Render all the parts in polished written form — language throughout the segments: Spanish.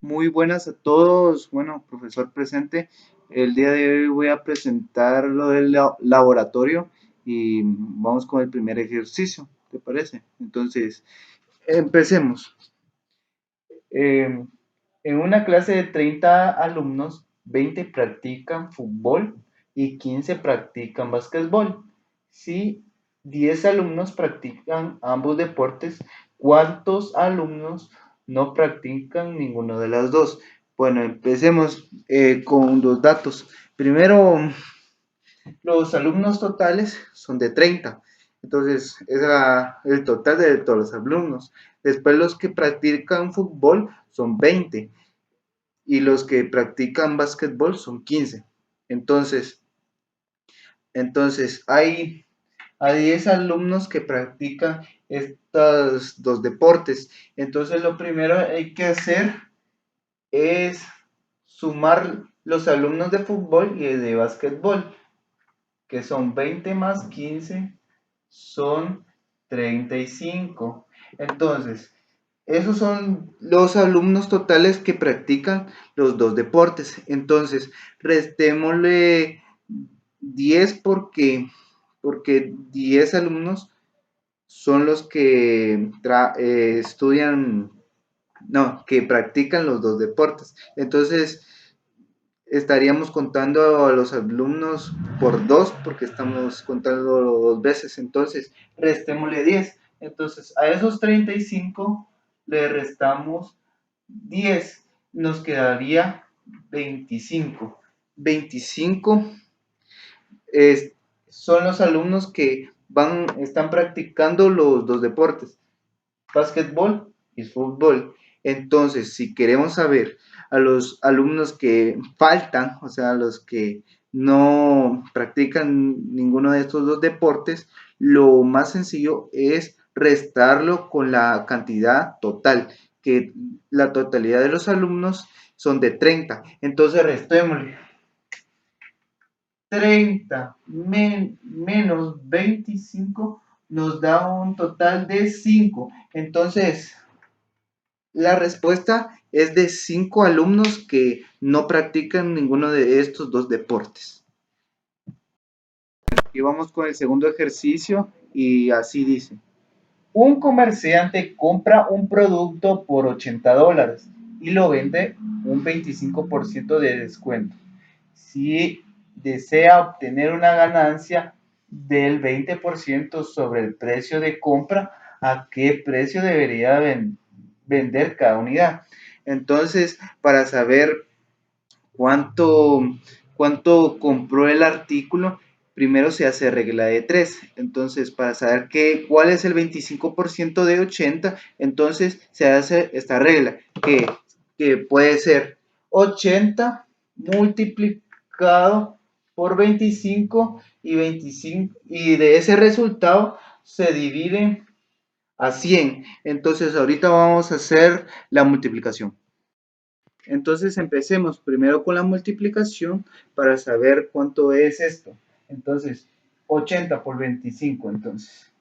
Muy buenas a todos. Bueno, profesor presente. El día de hoy voy a presentar lo del laboratorio y vamos con el primer ejercicio, ¿te parece? Entonces, empecemos. Eh, en una clase de 30 alumnos, 20 practican fútbol y 15 practican básquetbol. Si 10 alumnos practican ambos deportes, ¿cuántos alumnos no practican ninguno de las dos? Bueno, empecemos con los datos. Primero, los alumnos totales son de 30. Entonces, es el total de todos los alumnos. Después, los que practican fútbol son 20 y los que practican básquetbol son 15. Entonces, hay 10 alumnos que practican estos dos deportes. Entonces, lo primero que hay que hacer es sumar los alumnos de fútbol y de básquetbol, que son 20 más 15, son 35. Entonces, esos son los alumnos totales que practican los dos deportes. Entonces, restémosle 10 porque 10 alumnos son los que estudian, no, que practican los dos deportes. Entonces, estaríamos contando a los alumnos por dos porque estamos contando dos veces. Entonces, restémosle 10. Entonces, a esos 35 le restamos 10. Nos quedaría 25. 25 es, son los alumnos que están practicando los dos deportes, básquetbol y fútbol. Entonces, si queremos saber a los alumnos que faltan, o sea, los que no practican ninguno de estos dos deportes, lo más sencillo es restarlo con la cantidad total, que la totalidad de los alumnos son de 30. Entonces, restémosle 30 menos 25 nos da un total de 5. Entonces, la respuesta es de 5 alumnos que no practican ninguno de estos dos deportes. Y vamos con el segundo ejercicio y así dice. Un comerciante compra un producto por $80 y lo vende un 25% de descuento. Si desea obtener una ganancia del 20% sobre el precio de compra, ¿a qué precio debería vender cada unidad? Entonces, para saber cuánto, cuánto compró el artículo, primero se hace regla de 3. Entonces, para saber cuál es el 25% de 80, entonces se hace esta regla, que puede ser 80 multiplicado por 25 y de ese resultado se divide a 100. Entonces, ahorita vamos a hacer la multiplicación. Entonces empecemos primero con la multiplicación para saber cuánto es esto. Entonces, 80 por 25, entonces.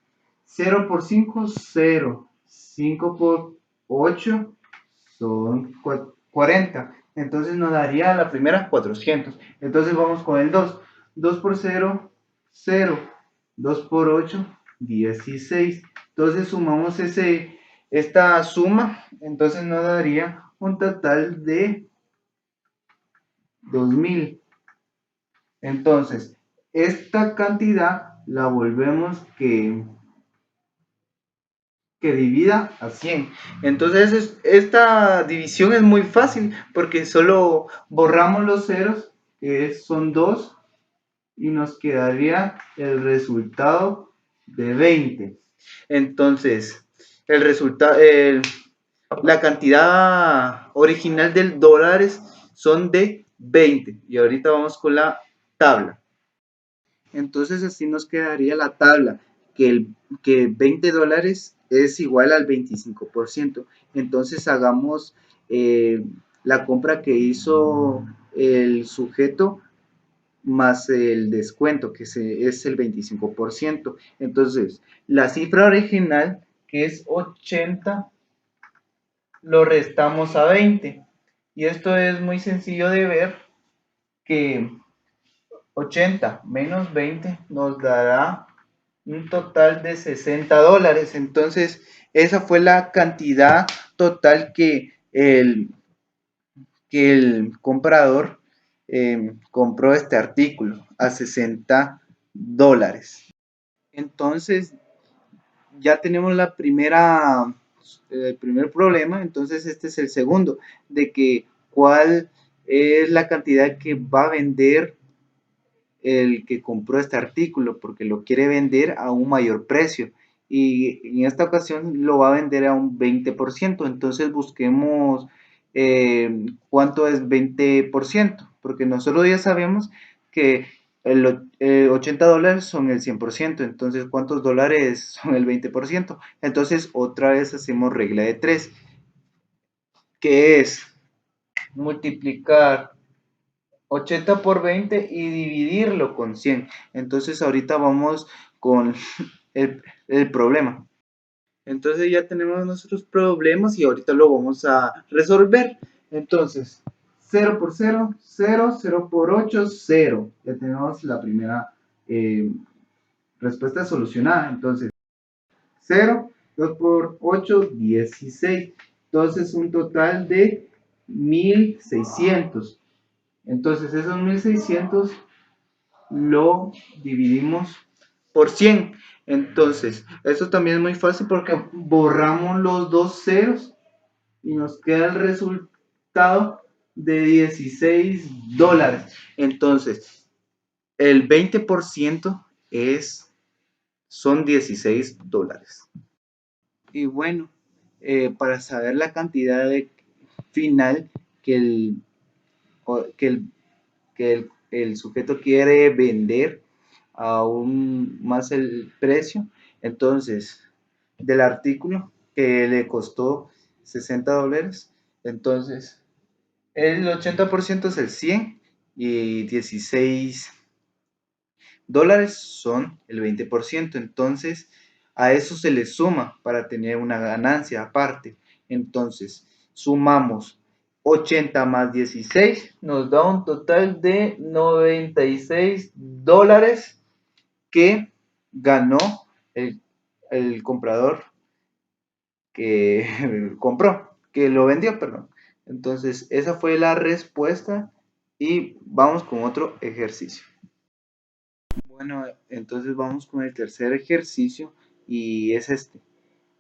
0 por 5, 0. 5 por 8 son 40. Entonces nos daría la primera 400. Entonces vamos con el 2. 2 por 0, 0. 2 por 8, 16. Entonces sumamos esta suma. Entonces nos daría un total de 2000. Entonces, esta cantidad la volvemos que divida a 100. Entonces, esta división es muy fácil porque solo borramos los ceros, que son 2, y nos quedaría el resultado de 20. Entonces, el resultado, la cantidad original del dólares son de 20. Y ahorita vamos con la tabla. Entonces así nos quedaría la tabla, que $20 es igual al 25%. Entonces hagamos la compra que hizo el sujeto más el descuento, que es el 25%. Entonces, la cifra original, que es 80, lo restamos a 20. Y esto es muy sencillo de ver, que 80 menos 20 nos dará un total de $60. Entonces, esa fue la cantidad total que el comprador compró este artículo a $60. Entonces, ya tenemos el primer problema. Entonces este es el segundo, de que cuál es la cantidad que va a vender el que compró este artículo, porque lo quiere vender a un mayor precio, y en esta ocasión lo va a vender a un 20%. Entonces busquemos cuánto es 20%, porque nosotros ya sabemos que $80 son el 100%. Entonces ¿cuántos dólares son el 20%? Entonces otra vez hacemos regla de 3, que es multiplicar 80 por 20 y dividirlo con 100. Entonces ahorita vamos con el problema. Entonces ya tenemos nuestros problemas y ahorita lo vamos a resolver. Entonces, 0 por 0, 0, 0 por 8, 0. Ya tenemos la primera respuesta solucionada. Entonces, 0, 2 por 8, 16. Entonces, un total de 1600. Entonces, esos 1600 lo dividimos por 100. Entonces, esto también es muy fácil porque borramos los dos ceros y nos queda el resultado de $16. Entonces, el 20% son $16. Y bueno, para saber la cantidad final que el, que el el sujeto quiere vender aún más el precio, entonces, del artículo que le costó $60, entonces el 80% es el 100 y $16 son el 20%. Entonces a eso se le suma para tener una ganancia aparte. Entonces sumamos 80 más 16, nos da un total de $96 que ganó el comprador que compró, que lo vendió, perdón. Entonces esa fue la respuesta y vamos con otro ejercicio. Bueno, entonces vamos con el tercer ejercicio y es este.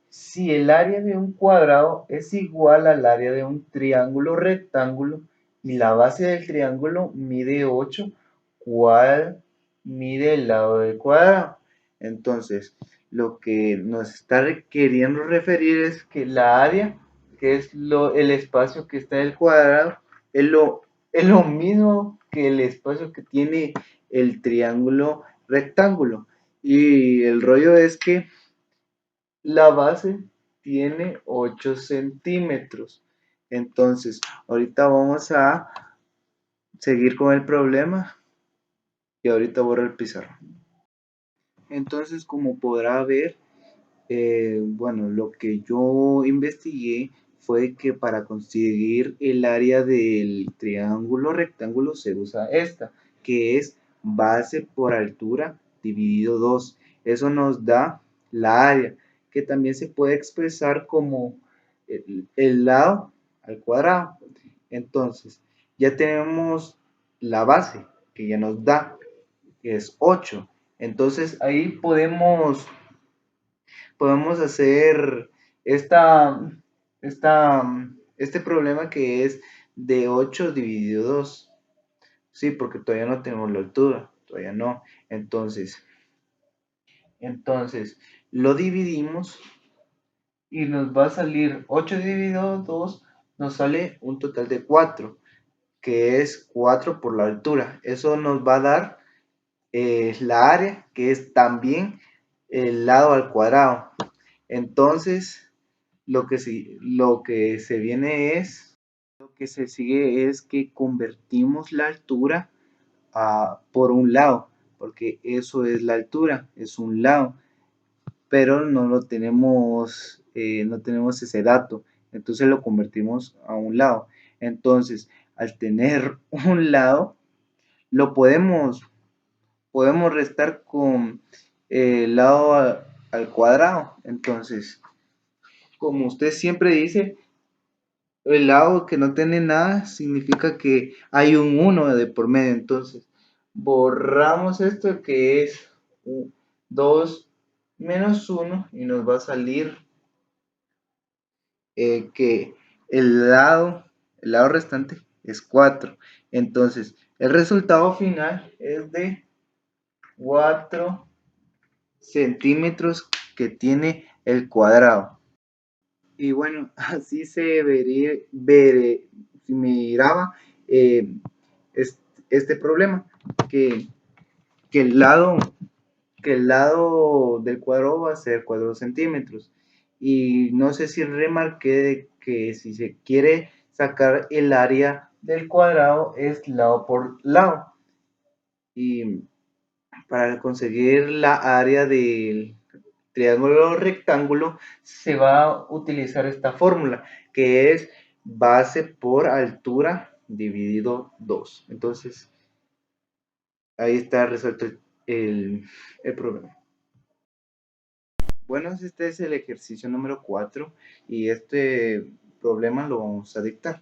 Si el área de un cuadrado es igual al área de un triángulo rectángulo y la base del triángulo mide 8, ¿cuál mide el lado del cuadrado? Entonces, lo que nos está queriendo referir es que la área, que es el espacio que está en el cuadrado, es lo mismo que el espacio que tiene el triángulo rectángulo. Y el rollo es que la base tiene 8 centímetros. Entonces, ahorita vamos a seguir con el problema y ahorita borro el pizarrón. Entonces, como podrá ver, bueno, lo que yo investigué fue que para conseguir el área del triángulo rectángulo se usa esta, que es base por altura dividido 2. Eso nos da la área, que también se puede expresar como el lado al cuadrado. Entonces, ya tenemos la base, que ya nos da, que es 8. Entonces, ahí podemos hacer este problema, que es de 8 dividido 2. Sí, porque todavía no tenemos la altura, todavía no. Entonces lo dividimos y nos va a salir 8 dividido 2, nos sale un total de 4, que es 4 por la altura. Eso nos va a dar la área, que es también el lado al cuadrado. Entonces, lo que se sigue es que convertimos la altura por un lado, porque eso es la altura, es un lado, pero no tenemos ese dato, entonces lo convertimos a un lado. Entonces, al tener un lado, lo podemos restar con el lado al cuadrado. Entonces, como usted siempre dice, el lado que no tiene nada significa que hay un 1 de por medio. Entonces, borramos esto que es 2 menos 1 y nos va a salir que el lado restante es 4. Entonces, el resultado final es de 4 centímetros que tiene el cuadrado. Y bueno, así se miraba eh, este problema, que, que, el lado, que el lado del cuadrado va a ser 4 centímetros. Y no sé si remarqué que si se quiere sacar el área del cuadrado es lado por lado. Y para conseguir la área del triángulo rectángulo se va a utilizar esta fórmula que es base por altura dividido 2. Entonces ahí está resuelto el problema. Bueno, este es el ejercicio número 4 y este problema lo vamos a dictar.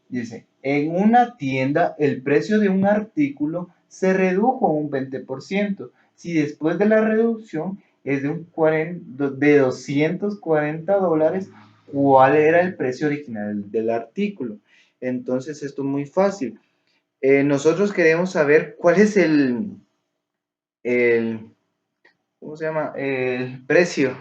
Dice, en una tienda el precio de un artículo se redujo un 20%. Si después de la reducción es de $240, ¿cuál era el precio original del artículo? Entonces esto es muy fácil. Nosotros queremos saber cuál es el ¿cómo se llama? El precio,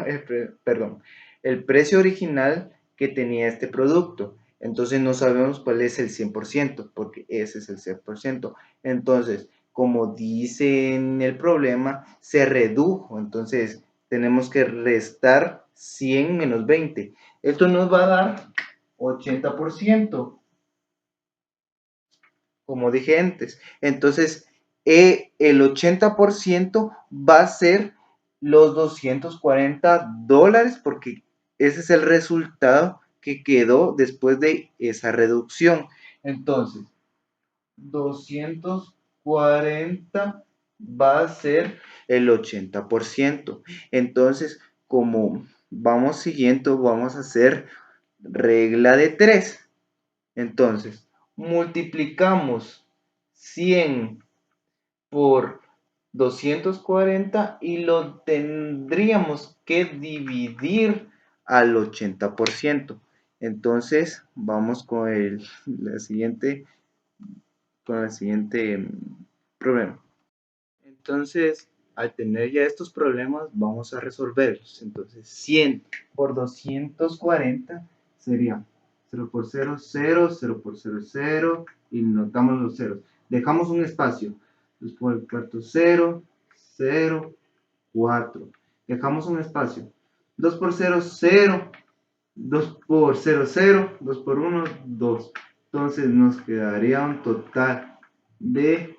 perdón, el precio original que tenía este producto. Entonces no sabemos cuál es el 100%, porque ese es el 100%. Entonces, como dice en el problema, se redujo. Entonces, tenemos que restar 100 menos 20. Esto nos va a dar 80%, como dije antes. Entonces, el 80% va a ser los $240 porque ese es el resultado que quedó después de esa reducción. Entonces, 240 va a ser el 80%. Entonces, como vamos siguiendo, vamos a hacer regla de 3. Entonces, multiplicamos 100 por 240 y lo tendríamos que dividir al 80%. Entonces, vamos con la siguiente, problema. Entonces, al tener ya estos problemas, vamos a resolverlos. Entonces, 100 por 240 sería 0 por 0, 0, 0 por 0, 0, y notamos los ceros. Dejamos un espacio. Entonces, por el cuarto 0, 0, 4. Dejamos un espacio. 2 por 0, 0. 2 por 0, 0. 2 por 1, 2. Entonces, nos quedaría un total de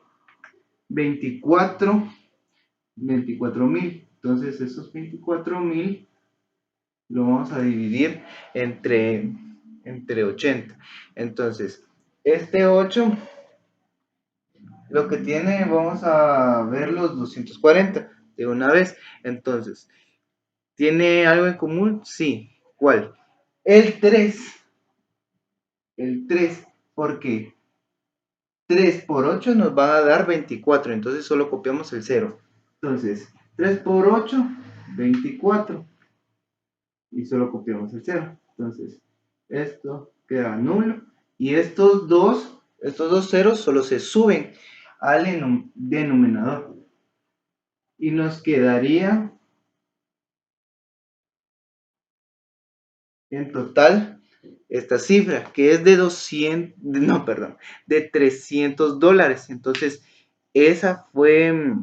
24,000. Entonces, esos 24,000 lo vamos a dividir entre 80. Entonces, este 8, lo que tiene, vamos a ver los 240 de una vez. Entonces, ¿tiene algo en común? Sí. ¿Cuál? El 3. El 3, porque 3 por 8 nos va a dar 24, entonces solo copiamos el 0. Entonces, 3 por 8, 24. Y solo copiamos el 0. Entonces, esto queda nulo. Y estos dos ceros solo se suben al denominador. Y nos quedaría en total esta cifra, que es de de $300. Entonces, esa fue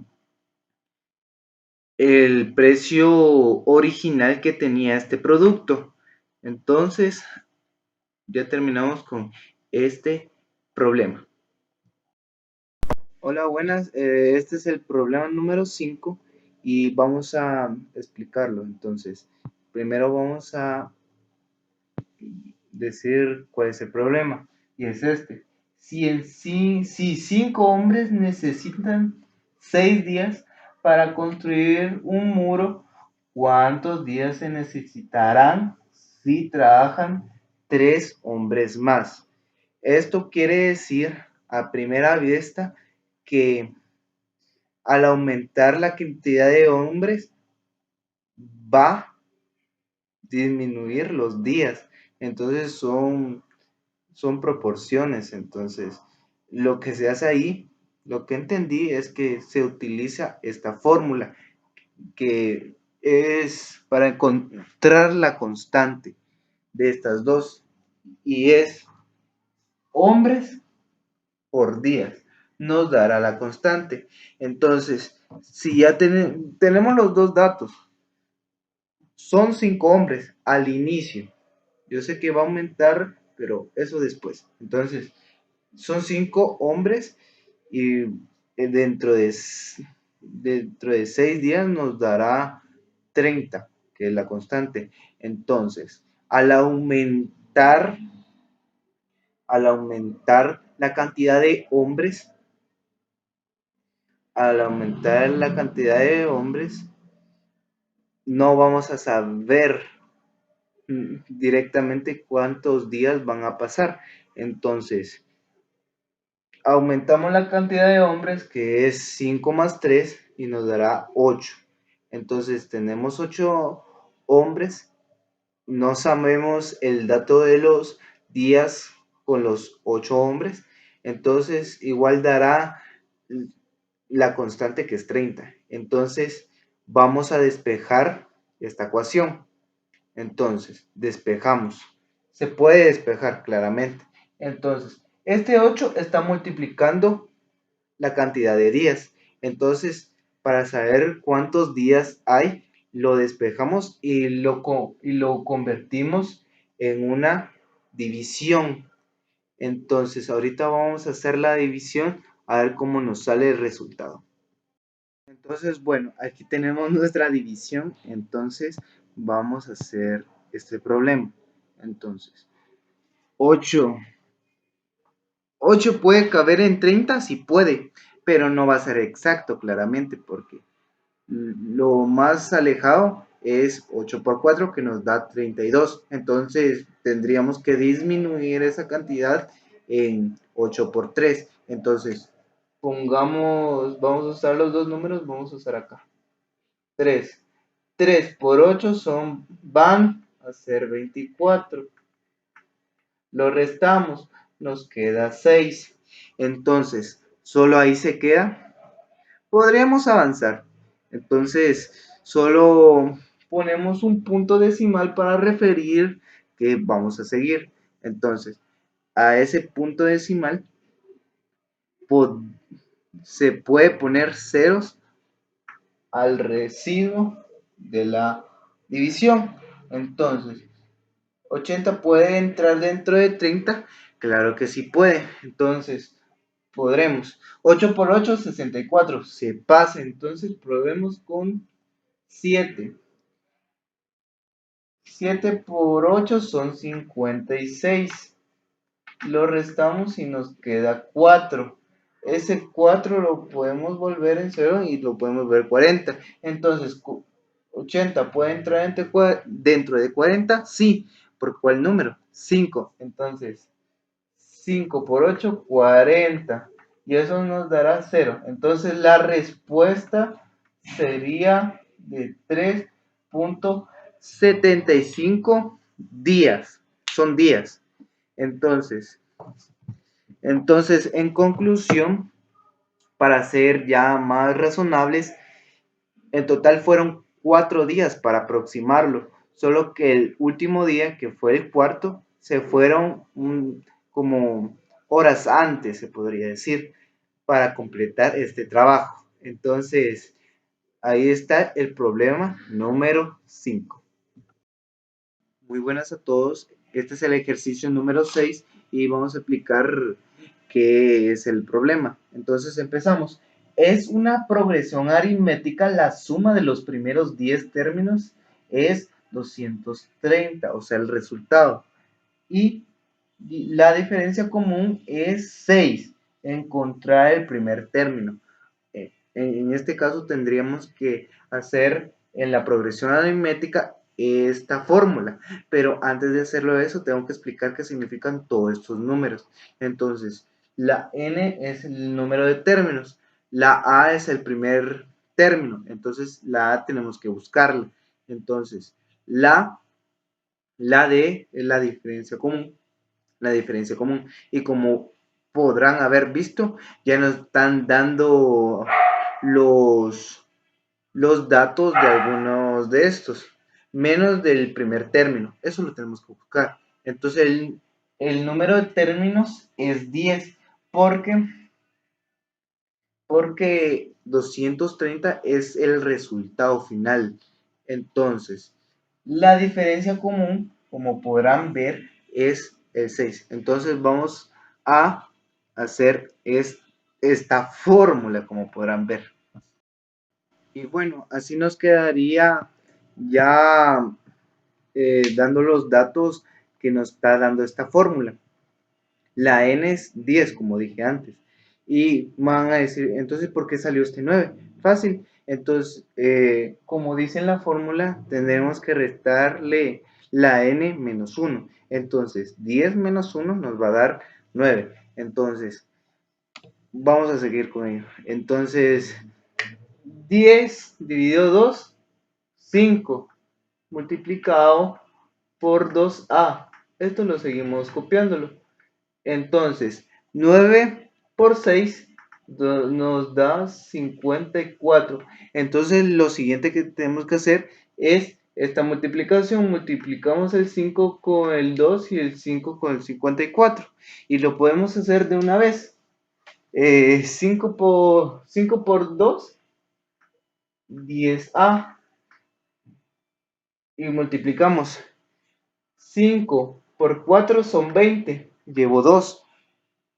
el precio original que tenía este producto. Entonces, ya terminamos con este problema. Hola, buenas. Este es el problema número 5 y vamos a explicarlo. Entonces, primero vamos a decir cuál es el problema. y es este. Si 5 hombres necesitan 6 días para construir un muro, ¿cuántos días se necesitarán si trabajan 3 hombres más? Esto quiere decir a primera vista que al aumentar la cantidad de hombres va a disminuir los días. Entonces son proporciones. Entonces, lo que se hace ahí, lo que entendí es que se utiliza esta fórmula, que es para encontrar la constante de estas dos, y es hombres por días, nos dará la constante. Entonces, si ya tenemos los dos datos, son 5 hombres al inicio. Yo sé que va a aumentar, pero eso después. Entonces, son 5 hombres y dentro de 6 días nos dará 30, que es la constante. Entonces, al aumentar la cantidad de hombres, no vamos a saber directamente cuántos días van a pasar. Entonces, aumentamos la cantidad de hombres, que es 5 más 3, y nos dará 8. Entonces, tenemos 8 hombres. No sabemos el dato de los días con los 8 hombres. Entonces, igual dará la constante, que es 30. Entonces, vamos a despejar esta ecuación. Entonces, despejamos. Se puede despejar claramente. Entonces, este 8 está multiplicando la cantidad de días. Entonces, para saber cuántos días hay, lo despejamos y lo convertimos en una división. Entonces, ahorita vamos a hacer la división a ver cómo nos sale el resultado. Entonces, bueno, aquí tenemos nuestra división. Entonces, vamos a hacer este problema. Entonces, 8 puede caber en 30, sí puede, pero no va a ser exacto, claramente, porque lo más alejado es 8 por 4, que nos da 32. Entonces, tendríamos que disminuir esa cantidad en 8 por 3. Entonces, vamos a usar los dos números, vamos a usar acá 3. 3 por 8 van a ser 24. Lo restamos, nos queda 6. Entonces, solo ahí se queda. Podríamos avanzar. Entonces, solo ponemos un punto decimal para referir que vamos a seguir. Entonces, a ese punto decimal se puede poner ceros al residuo de la división. Entonces, 80 puede entrar dentro de 30, claro que sí puede. Entonces, podremos. 8 por 8, 64. Se pasa. Entonces, probemos con 7. 7 por 8 son 56. Lo restamos y nos queda 4. Ese 4 lo podemos volver en 0 y lo podemos ver 40. Entonces, 80 puede entrar dentro de 40, sí. ¿Por cuál número? 5. Entonces, 5 por 8, 40. Y eso nos dará 0. Entonces, la respuesta sería de 3.75 días. Son días. Entonces, en conclusión, para ser ya más razonables, en total fueron 4 días para aproximarlo, solo que el último día, que fue el cuarto, se fueron como horas antes, se podría decir, para completar este trabajo. Entonces, ahí está el problema número 5. Muy buenas a todos. Este es el ejercicio número 6 y vamos a explicar qué es el problema. Entonces empezamos. Es una progresión aritmética. La suma de los primeros 10 términos es 230, o sea, el resultado. Y La diferencia común es 6. Encontrar el primer término. En este caso tendríamos que hacer en la progresión aritmética esta fórmula, pero antes de hacerlo eso tengo que explicar qué significan todos estos números. Entonces, la n es el número de términos, la a es el primer término, entonces la a tenemos que buscarla. Entonces, la d es la diferencia común, y como podrán haber visto, ya nos están dando los datos de algunos de estos, menos del primer término. Eso lo tenemos que buscar. Entonces el número de términos es 10 porque, porque 230 es el resultado final. Entonces, la diferencia común, como podrán ver, es el 6. Entonces vamos a hacer esta fórmula, como podrán ver. Y bueno, así nos quedaría ya dando los datos que nos está dando esta fórmula. La n es 10, como dije antes. Y van a decir, entonces, ¿por qué salió este 9? Fácil. Entonces, como dice en la fórmula, tendremos que restarle la n menos 1. Entonces, 10 menos 1 nos va a dar 9. Entonces, vamos a seguir con ello. Entonces, 10 dividido 2, 5, multiplicado por 2a. Esto lo seguimos copiándolo. Entonces, 9 por 6 nos da 54. Entonces, lo siguiente que tenemos que hacer es esta multiplicación. Multiplicamos el 5 con el 2 y el 5 con el 54. Y lo podemos hacer de una vez. 5 por 2, 10a. Y multiplicamos 5 por 4 son 20. Llevo 2.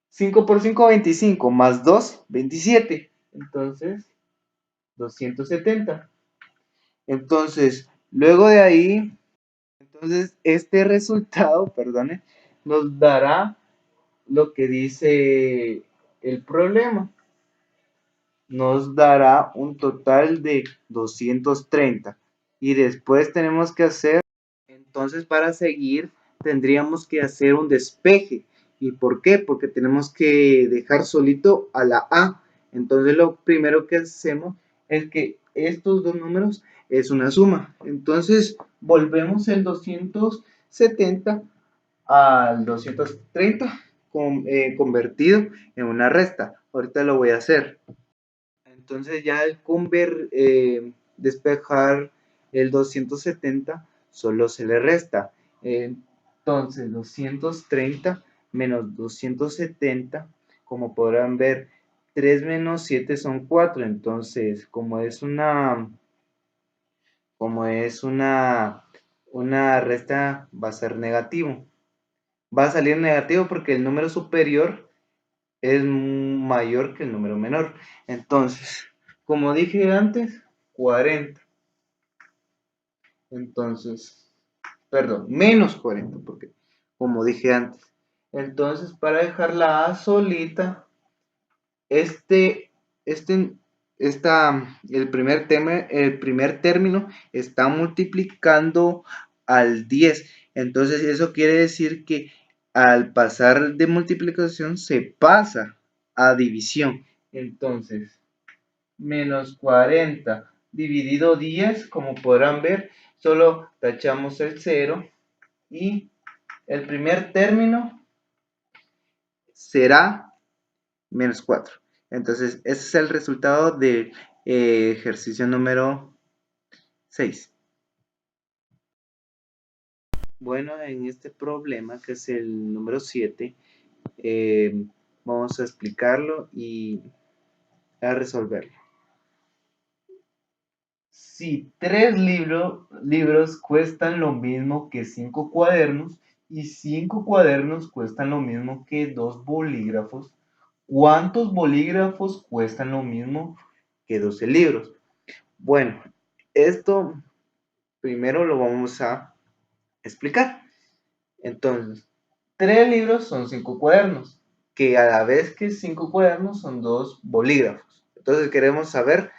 5 por 5, 25. Más 2, 27. Entonces, 270. Entonces, luego de ahí, entonces este resultado, perdone, nos dará lo que dice el problema. Nos dará un total de 230. Y después tenemos que hacer, entonces para seguir, tendríamos que hacer un despeje. ¿Y por qué? Porque tenemos que dejar solito a la A. Entonces lo primero que hacemos es que estos dos números es una suma. Entonces volvemos el 270 al 230 convertido en una resta. Ahorita lo voy a hacer. Entonces ya al despejar el 270 solo se le resta. Entonces 230 menos 270, como podrán ver, 3 menos 7 son 4. Entonces, como es una resta, va a ser negativo. Va a salir negativo porque el número superior es mayor que el número menor. Entonces, como dije antes, 40. Entonces, perdón, menos 40, porque como dije antes. Entonces, para dejar la A solita, este, este, el primer término está multiplicando al 10. Entonces, eso quiere decir que al pasar de multiplicación se pasa a división. Entonces, menos 40 dividido 10, como podrán ver, solo tachamos el 0 y el primer término será menos 4. Entonces, ese es el resultado del ejercicio número 6. Bueno, en este problema, que es el número 7, vamos a explicarlo y a resolverlo. Si 3 libros cuestan lo mismo que 5 cuadernos y 5 cuadernos cuestan lo mismo que 2 bolígrafos, ¿cuántos bolígrafos cuestan lo mismo que 12 libros? Bueno, esto primero lo vamos a explicar. Entonces, 3 libros son 5 cuadernos, que a la vez que 5 cuadernos son 2 bolígrafos. Entonces queremos saber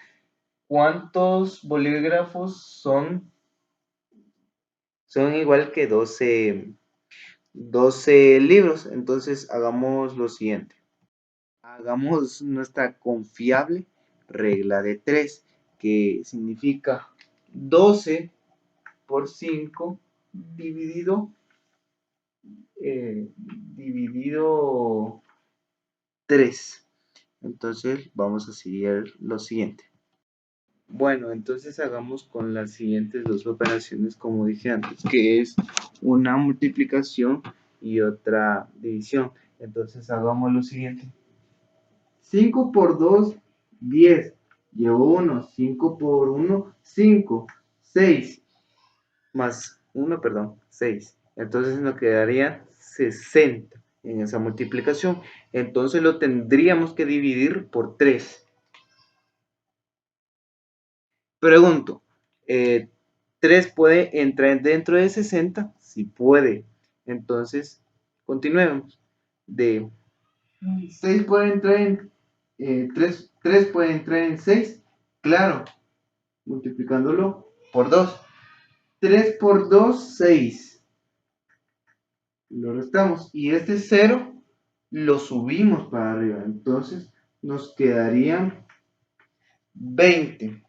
cuántos bolígrafos son igual que 12 libros. Entonces hagamos lo siguiente. Hagamos nuestra confiable regla de 3, que significa 12 por 5 dividido 3. Entonces vamos a seguir lo siguiente. Bueno, entonces hagamos con las siguientes dos operaciones como dije antes, que es una multiplicación y otra división. Entonces hagamos lo siguiente. 5 por 2, 10. Llevo 1. 5 por 1, 5. 6. Más 1, perdón, 6. Entonces nos quedaría 60 en esa multiplicación. Entonces lo tendríamos que dividir por 3. Pregunto, ¿3 puede entrar dentro de 60? Sí puede. Entonces, continuemos. De 6 puede entrar en 3 puede entrar en 6. Claro, multiplicándolo por 2. 3 por 2, 6. Lo restamos. Y este 0 lo subimos para arriba. Entonces, nos quedarían 20.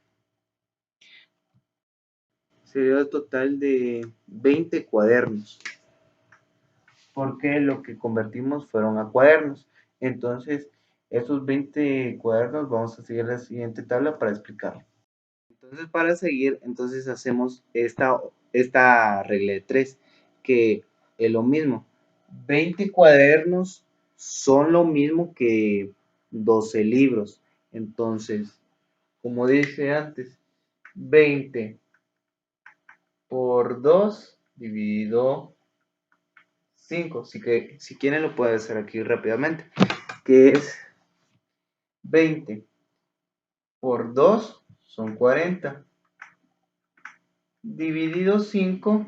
Sería el total de 20 cuadernos, porque lo que convertimos fueron a cuadernos. Entonces, esos 20 cuadernos vamos a seguir la siguiente tabla para explicarlo. Entonces, para seguir, entonces hacemos esta regla de 3, que es lo mismo. 20 cuadernos son lo mismo que 12 libros. Entonces, como dije antes, 20 por 2 dividido 5. Si quieren lo pueden hacer aquí rápidamente, que es 20 por 2 son 40. Dividido 5,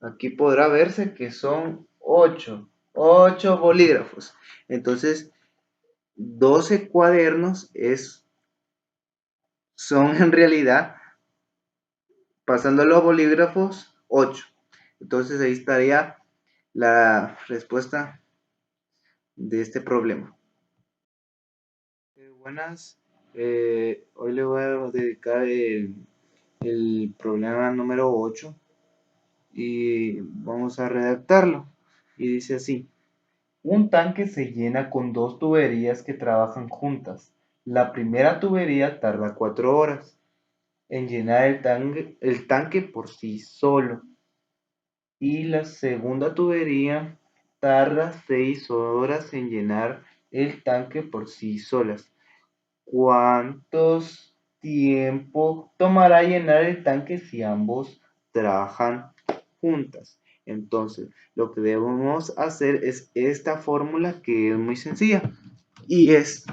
aquí podrá verse que son 8 bolígrafos. Entonces, 12 cuadernos son en realidad, pasándolo a bolígrafos, 8. Entonces ahí estaría la respuesta de este problema. Buenas, hoy le voy a dedicar el problema número 8 y vamos a redactarlo. Y dice así: un tanque se llena con dos tuberías que trabajan juntas. La primera tubería tarda 4 horas en llenar el tanque por sí solo, y la segunda tubería tarda 6 horas en llenar el tanque por sí solas. ¿Cuántos tiempo tomará llenar el tanque si ambos trabajan juntas? Entonces, lo que debemos hacer es esta fórmula, que es muy sencilla, y es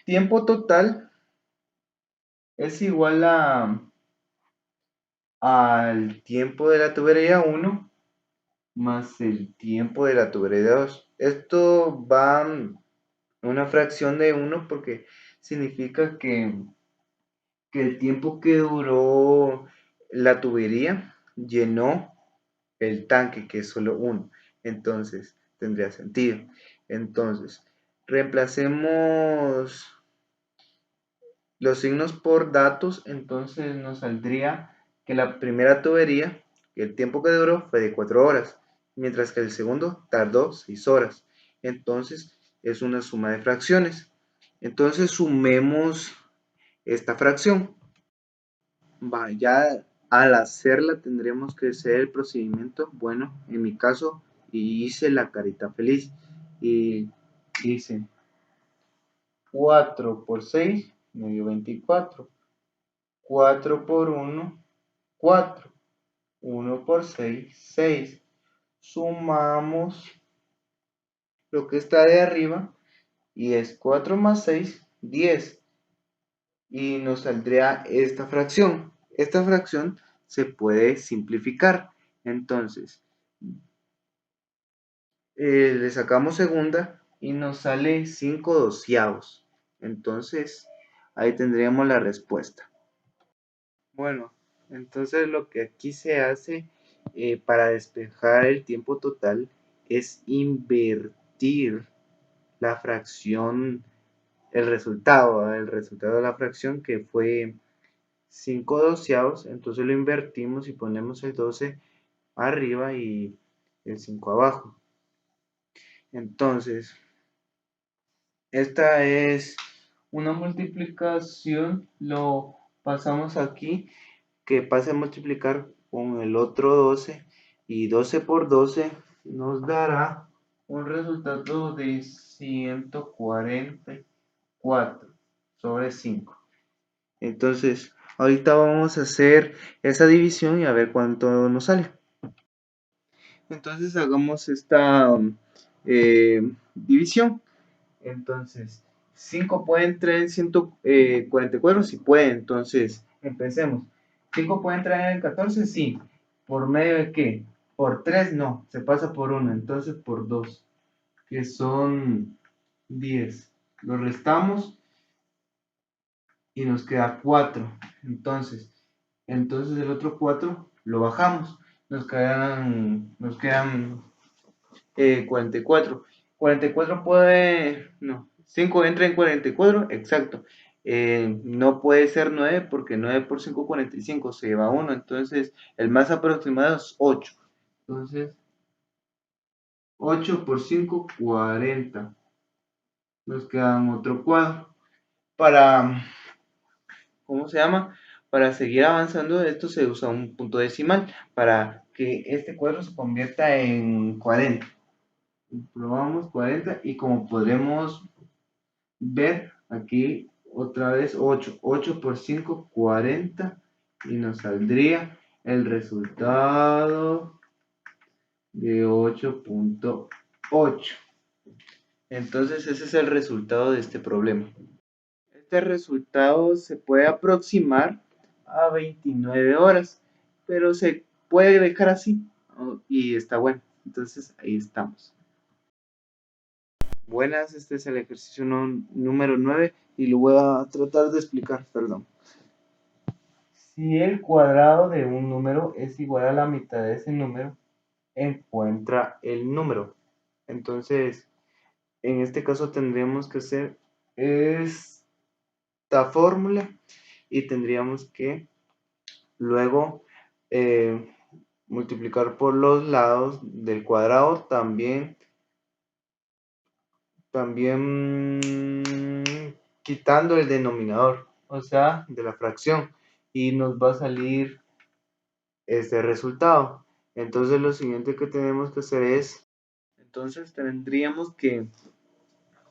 tiempo total es igual al tiempo de la tubería 1 más el tiempo de la tubería 2. Esto va en una fracción de 1 porque significa que el tiempo que duró la tubería llenó el tanque, que es solo uno. Entonces, tendría sentido. Entonces, reemplacemos los signos por datos. Entonces, nos saldría que la primera tubería, el tiempo que duró fue de 4 horas, mientras que el segundo tardó 6 horas. Entonces, es una suma de fracciones. Entonces, sumemos esta fracción. Ya al hacerla tendremos que hacer el procedimiento. Bueno, en mi caso hice la carita feliz y hice 4 por 6 me dio 24. 4 por 1, 4. 1 por 6, 6. Sumamos lo que está de arriba y es 4 más 6, 10. Y nos saldría esta fracción. Esta fracción se puede simplificar. Entonces, le sacamos segunda y nos sale 5 doceavos. Entonces, ahí tendríamos la respuesta. Bueno, entonces lo que aquí se hace para despejar el tiempo total es invertir la fracción, el resultado de la fracción que fue 5 doceavos, entonces lo invertimos y ponemos el 12 arriba y el 5 abajo. Entonces, esta es una multiplicación, lo pasamos aquí, que pase a multiplicar con el otro 12 y 12 por 12 nos dará un resultado de 144 sobre 5. Entonces, ahorita vamos a hacer esa división y a ver cuánto nos sale. Entonces, hagamos esta división. Entonces, 5 puede entrar en 144, si puede, entonces empecemos. 5 puede entrar en el 14, sí. ¿Por medio de qué? Por 3 no, se pasa por 1, entonces por 2, que son 10. Lo restamos y nos queda 4. Entonces el otro 4 lo bajamos. Nos quedan 44. 44 puede, no, 5 entra en 44, exacto. No puede ser 9 porque 9 por 5, 45, se lleva 1. Entonces, el más aproximado es 8. Entonces, 8 por 5, 40. Nos queda otro cuadro. Para, ¿cómo se llama? Para seguir avanzando, esto se usa un punto decimal para que este cuadro se convierta en 40. Probamos 40 y como podremos ver aquí otra vez 8 por 5, 40 y nos saldría el resultado de 8.8. Entonces ese es el resultado de este problema. Este resultado se puede aproximar a 29 horas, pero se puede dejar así y está bueno. Entonces ahí estamos. Buenas, este es el ejercicio número 9 y lo voy a tratar de explicar, perdón. Si el cuadrado de un número es igual a la mitad de ese número, encuentra el número. Entonces, en este caso tendríamos que hacer esta fórmula y tendríamos que luego multiplicar por los lados del cuadrado también quitando el denominador, o sea, de la fracción, y nos va a salir este resultado. Entonces lo siguiente que tenemos que hacer es, entonces tendríamos que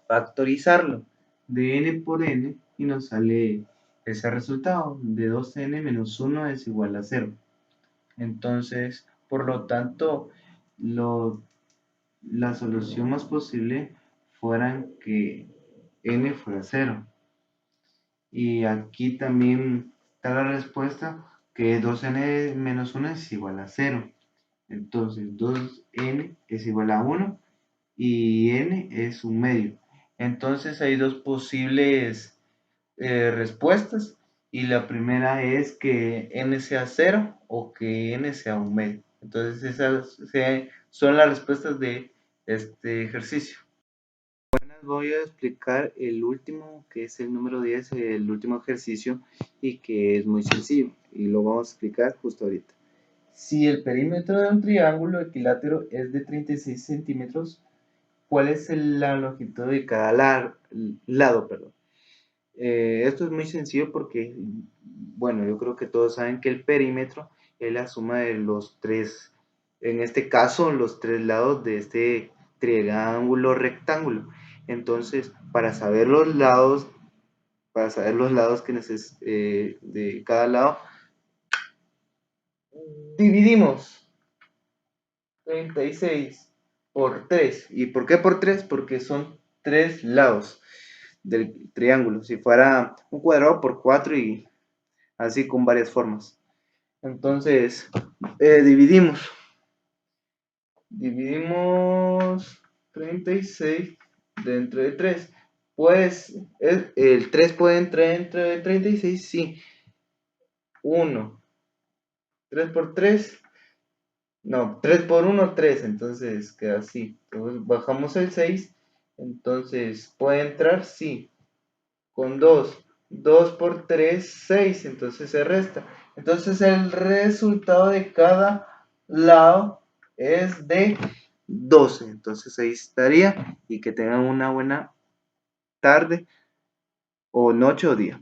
factorizarlo de n por n y nos sale ese resultado de 2n menos 1 es igual a 0. Entonces, por lo tanto, la solución más posible fuera que n fuera 0. Y aquí también está la respuesta que 2n menos 1 es igual a 0. Entonces 2n es igual a 1 y n es un medio. Entonces hay dos posibles respuestas y la primera es que n sea 0 o que n sea un medio. Entonces esas son las respuestas de este ejercicio. Voy a explicar el último, que es el número 10, el último ejercicio, y que es muy sencillo, y lo vamos a explicar justo ahorita. Si el perímetro de un triángulo equilátero es de 36 centímetros, ¿cuál es la longitud de cada lado? Perdón. Esto es muy sencillo porque, bueno, yo creo que todos saben que el perímetro es la suma de los tres, en este caso, los tres lados de este triángulo rectángulo. Entonces, para saber los lados que de cada lado, dividimos 36 por 3. ¿Y por qué por 3? Porque son tres lados del triángulo. Si fuera un cuadrado por 4 y así con varias formas. Entonces, dividimos 36 dentro de 3. Pues el 3 puede entrar dentro de 36, sí. 1. 3 por 3. No, 3 por 1, 3. Entonces queda así. Entonces bajamos el 6. Entonces, ¿puede entrar? Sí. Con 2. 2 por 3, 6. Entonces se resta. Entonces el resultado de cada lado es de 12. Entonces ahí estaría. Y que tengan una buena tarde o noche o día.